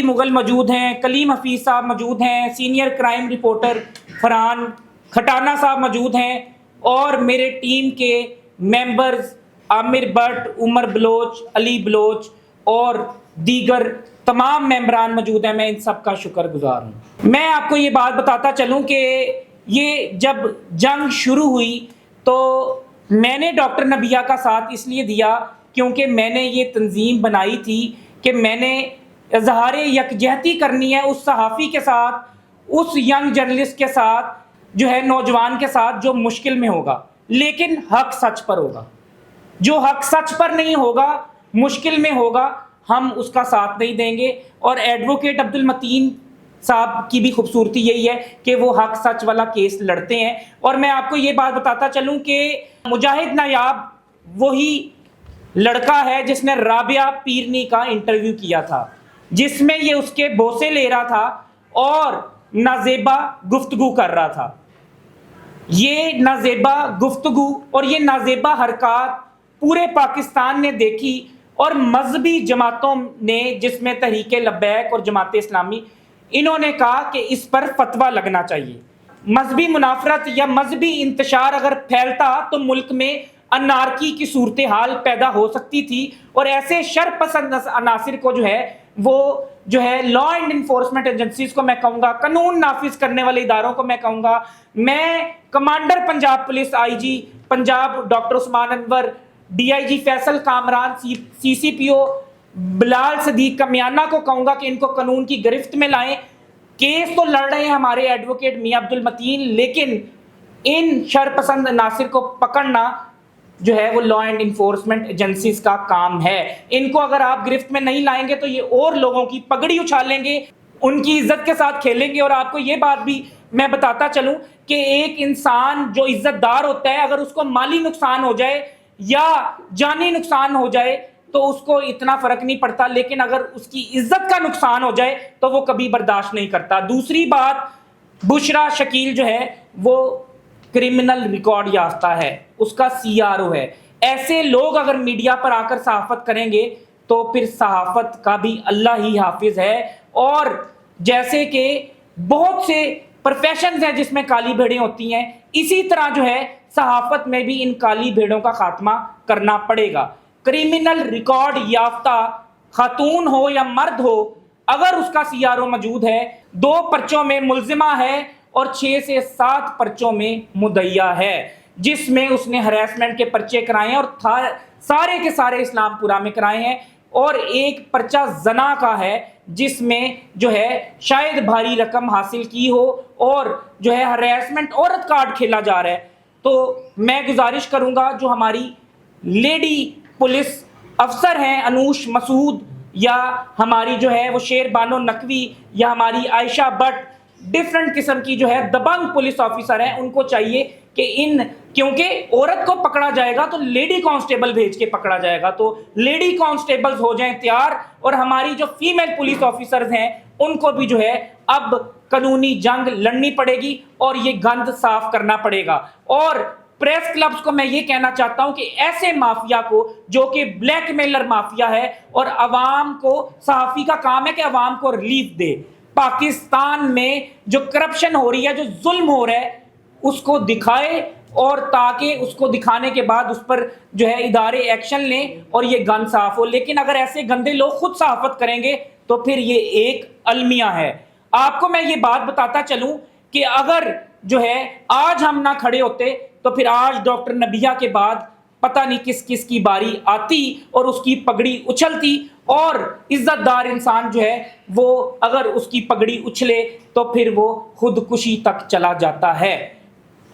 مغل موجود ہیں، کلیم حفیظ صاحب موجود ہیں، senior crime reporter Farhan Khatana صاحب موجود ہیں، اور میرے ٹیم کے ممبرز عامر بٹ، عمر بلوچ، علی بلوچ اور دیگر تمام ممبران موجود ہیں۔ میں ان سب کا شکر گزار ہوں۔ میں آپ کو یہ بات بتاتا چلوں کہ یہ جب جنگ شروع ہوئی تو میں نے ڈاکٹر نبیہ کا ساتھ اس لیے دیا کیونکہ میں نے یہ تنظیم بنائی تھی کہ میں نے اظہار یکجہتی کرنی ہے اس صحافی کے ساتھ، اس ینگ جرنلسٹ کے ساتھ، جو ہے نوجوان کے ساتھ، جو مشکل میں ہوگا لیکن حق سچ پر ہوگا۔ جو حق سچ پر نہیں ہوگا، مشکل میں ہوگا، ہم اس کا ساتھ نہیں دیں گے۔ اور ایڈوکیٹ عبد المتین صاحب کی بھی خوبصورتی یہی ہے کہ وہ حق سچ والا کیس لڑتے ہیں۔ اور میں آپ کو یہ بات بتاتا چلوں کہ مجاہد نایاب وہی لڑکا ہے جس نے رابعہ پیرنی کا انٹرویو کیا تھا، جس میں یہ اس کے بوسے لے رہا تھا اور نازیبا گفتگو کر رہا تھا۔ یہ نازیبا گفتگو اور یہ نازیبا حرکات پورے پاکستان نے دیکھی، اور مذہبی جماعتوں نے، جس میں تحریک لبیک اور جماعت اسلامی، انہوں نے کہا کہ اس پر فتویٰ لگنا چاہیے۔ مذہبی منافرت یا مذہبی انتشار اگر پھیلتا تو ملک میں انارکی کی صورتحال پیدا ہو سکتی تھی، اور ایسے شر پسند عناصر کو جو ہے لا اینڈ انفورسمنٹ ایجنسیز کو میں کہوں گا، قانون نافذ کرنے والے اداروں کو میں کہوں گا، میں commander Punjab police I G Punjab doctor Usman Anwar, D I G Faisal Kamran, C C P O Bilal Siddique Kamiana کو کہوں گا کہ ان کو قانون کی گرفت میں لائیں۔ کیس تو لڑ رہے ہیں ہمارے ایڈوکیٹ میاں عبد المتین، لیکن ان شر پسند عناصر کو پکڑنا جو ہے وہ لا اینڈ انفورسمنٹ ایجنسیز کا کام ہے۔ ان کو اگر آپ گرفت میں نہیں لائیں گے تو یہ اور لوگوں کی پگڑی اچھالیں گے، ان کی عزت کے ساتھ کھیلیں گے۔ اور آپ کو یہ بات بھی میں بتاتا چلوں کہ ایک انسان جو عزت دار ہوتا ہے، اگر اس کو مالی نقصان ہو جائے یا جانی نقصان ہو جائے تو اس کو اتنا فرق نہیں پڑتا، لیکن اگر اس کی عزت کا نقصان ہو جائے تو وہ کبھی برداشت نہیں کرتا۔ دوسری بات، بشرا شکیل جو ہے وہ کرمنل ریکارڈ یافتہ ہے، اس کا سی آر او ہے۔ ایسے لوگ اگر میڈیا پر آ کر صحافت کریں گے تو پھر صحافت کا بھی اللہ ہی حافظ ہے۔ اور جیسے کہ بہت سے پروفیشنز ہیں جس میں کالی بھیڑیں ہوتی ہیں، اسی طرح جو ہے صحافت میں بھی ان کالی بھیڑوں کا خاتمہ کرنا پڑے گا۔ کرمنل ریکارڈ یافتہ خاتون ہو یا مرد ہو، اگر اس کا سی آر او موجود ہے، 2 پرچوں میں ملزمہ ہے اور 6 سے 7 پرچوں میں مدعیہ ہے، جس میں اس نے ہراسمنٹ کے پرچے کرائے ہیں اور سارے کے سارے اسلام پورہ میں کرائے ہیں، اور ایک پرچہ زنا کا ہے جس میں جو ہے شاید بھاری رقم حاصل کی ہو اور جو ہے ہراسمنٹ عورت کارڈ کھیلا جا رہا ہے۔ تو میں گزارش کروں گا جو ہماری لیڈی پولیس افسر ہیں، انوش مسعود، یا ہماری جو ہے وہ شیر بانو نقوی، یا ہماری عائشہ بٹ، ڈیفرنٹ قسم کی جو ہے دبنگ پولیس آفیسر ہیں، ان کو چاہیے کہ کیونکہ عورت کو پکڑا جائے گا تو لیڈی کانسٹیبل بھیج کے پکڑا جائے گا، تو لیڈی کانسٹیبلز ہو جائیں تیار، اور ہماری جو فیمیل پولیس آفیسرز ہیں ان کو بھی جو ہے اب قانونی جنگ لڑنی پڑے گی اور یہ گند صاف کرنا پڑے گا۔ اور پریس کلبز کو میں یہ کہنا چاہتا ہوں کہ ایسے مافیا کو جو کہ بلیک میلر مافیا ہے، اور عوام کو، صحافی کا کام ہے کہ عوام کو ریلیف دے، پاکستان میں جو کرپشن ہو رہی ہے، جو ظلم ہو رہا ہے، اس کو دکھائے، اور تاکہ اس کو دکھانے کے بعد اس پر جو ہے ادارے ایکشن لیں اور یہ گند صاف ہو۔ لیکن اگر ایسے گندے لوگ خود صحافت کریں گے تو پھر یہ ایک المیہ ہے۔ آپ کو میں یہ بات بتاتا چلوں کہ اگر جو ہے آج ہم نہ کھڑے ہوتے تو پھر آج ڈاکٹر نبیہ کے بعد پتہ نہیں کس کس کی باری آتی اور اس کی پگڑی اچھلتی، اور عزت دار انسان جو ہے وہ اگر اس کی پگڑی اچھلے تو پھر وہ خودکشی تک چلا جاتا ہے۔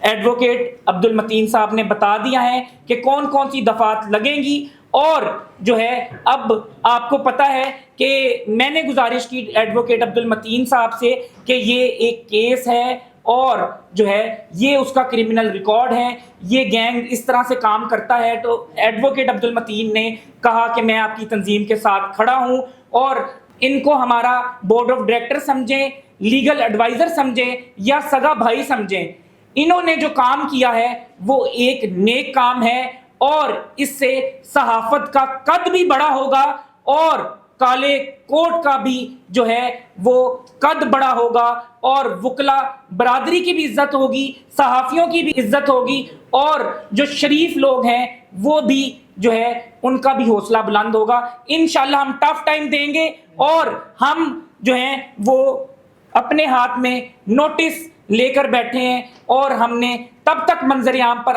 ایڈوکیٹ عبد المتین صاحب نے بتا دیا ہے کہ کون کون سی دفعات لگیں گی، اور جو ہے اب آپ کو پتہ ہے کہ میں نے گزارش کی ایڈوکیٹ عبد المتین صاحب سے کہ یہ ایک کیس ہے اور جو ہے یہ اس کا کرمنل ریکارڈ ہے، یہ گینگ اس طرح سے کام کرتا ہے۔ تو ایڈوکیٹ عبد المتین نے کہا کہ میں آپ کی تنظیم کے ساتھ کھڑا ہوں، اور ان کو ہمارا بورڈ آف ڈائریکٹر سمجھیں، لیگل ایڈوائزر سمجھیں یا سگا بھائی سمجھیں، انہوں نے جو کام کیا ہے وہ ایک نیک کام ہے، اور اس سے صحافت کا قد بھی بڑا ہوگا اور کالے کوٹ کا بھی جو ہے وہ قد بڑا ہوگا اور وکلا برادری کی بھی عزت ہوگی، صحافیوں کی بھی عزت ہوگی، اور جو شریف لوگ ہیں وہ بھی جو ہے ان کا بھی حوصلہ بلند ہوگا۔ انشاءاللہ ہم ٹف ٹائم دیں گے اور ہم جو ہیں وہ اپنے ہاتھ میں نوٹس لے کر بیٹھے ہیں، اور ہم نے تب تک منظر عام پر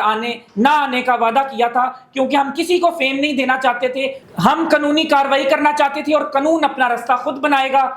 نہ آنے کا وعدہ کیا تھا کیونکہ ہم کسی کو فیم نہیں دینا چاہتے تھے، ہم قانونی کارروائی کرنا چاہتے تھے اور قانون اپنا راستہ خود بنائے گا۔